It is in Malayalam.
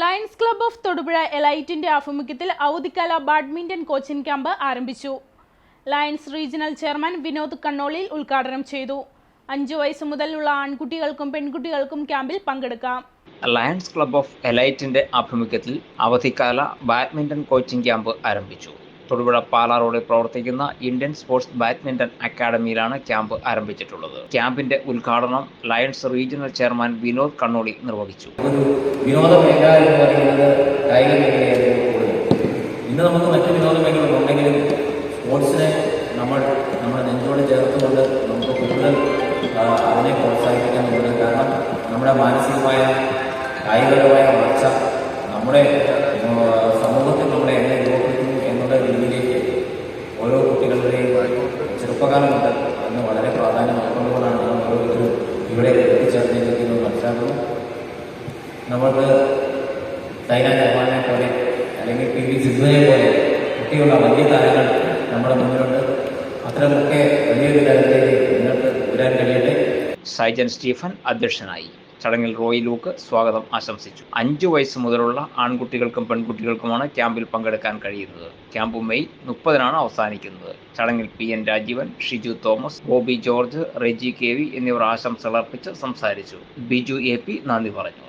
ലയൺസ് ക്ലബ്ബ് ഓഫ് തൊടുപുഴ എലൈറ്റിന്റെ ആഭിമുഖ്യത്തിൽ അവധിക്കാല ബാഡ്മിന്റൺ കോച്ചിംഗ് ക്യാമ്പ് ആരംഭിച്ചു. Lions regional chairman Vinod Kannolil ഉദ്ഘാടനം ചെയ്തു. 5 വയസ്സ് മുതലുള്ള ആൺകുട്ടികൾക്കും പെൺകുട്ടികൾക്കും ക്യാമ്പിൽ പങ്കെടുക്കാം. ലയൺസ് ക്ലബ്ബ് ഓഫ് എലൈറ്റിന്റെ ആഭിമുഖ്യത്തിൽ അവധിക്കാല ബാഡ്മിന്റൺ കോച്ചിംഗ് ക്യാമ്പ് ആരംഭിച്ചു. തൊടുപുഴ പാലാ റോഡിൽ പ്രവർത്തിക്കുന്ന ഇന്ത്യൻ സ്പോർട്സ് ബാഡ്മിന്റൺ അക്കാദമിയിലാണ് ക്യാമ്പ് ആരംഭിച്ചിട്ടുള്ളത്. ക്യാമ്പിന്റെ ഉദ്ഘാടനം lions regional chairman Vinod Kannoli നിർവഹിച്ചു. വിനോദ മേഖല എന്ന് പറയുന്നത് കായിക മേഖലയായിരുന്നു കൂടുതൽ. ഇന്ന് നമുക്ക് മറ്റ് വിനോദ മേഖലകളുണ്ടെങ്കിലും സ്പോർട്സിനെ നമ്മുടെ നെഞ്ചോട് ചേർത്തുകൊണ്ട് നമുക്ക് കൂടുതൽ അതിനെ പ്രോത്സാഹിപ്പിക്കാൻ പറ്റുന്നത്. കാരണം നമ്മുടെ മാനസികമായ കായികപരമായ വളർച്ച നമ്മുടെ സമൂഹത്തിൽ നമ്മളെ എങ്ങനെ രൂപപ്പെടുത്തുന്നു എന്നുള്ള രീതിയിലേക്ക് ഓരോ കുട്ടികളുടെയും ചെറുപ്പകാലം മുതൽ അതിന് വളരെ പ്രാധാന്യം നൽകുന്നതുകൊണ്ടാണ് നമ്മൾ ഓരോരുത്തരും ഇവിടെ എത്തിച്ചേർന്നിരിക്കുന്നത് മനസ്സിലാക്കുന്നു. നമ്മൾക്ക് സൈന നെഹ്വാനെ പോലെ അല്ലെങ്കിൽ പി വി സിന്ധുവിനെ പോലെ കുട്ടിയുള്ള വലിയ താരങ്ങൾ നമ്മുടെ മുന്നിലുണ്ട്. അത്തരമൊക്കെ വലിയൊരു തലത്തിലേക്ക് നിങ്ങൾക്ക് വരാൻ കഴിയട്ടെ. സൈജൻ സ്റ്റീഫൻ അധ്യക്ഷനായി. ചടങ്ങിൽ റോയി ലൂക്ക് സ്വാഗതം ആശംസിച്ചു. 5 വയസ്സ് മുതലുള്ള ആൺകുട്ടികൾക്കും പെൺകുട്ടികൾക്കുമാണ് ക്യാമ്പിൽ പങ്കെടുക്കാൻ കഴിയുന്നത്. ക്യാമ്പ് മെയ് 30-നാണ് അവസാനിക്കുന്നത്. ചടങ്ങിൽ PN Rajeevan, Shiju Thomas, Bobby George, Reji KV എന്നിവർ ആശംസകൾ അർപ്പിച്ച് സംസാരിച്ചു. ബിജു AP നന്ദി പറഞ്ഞു.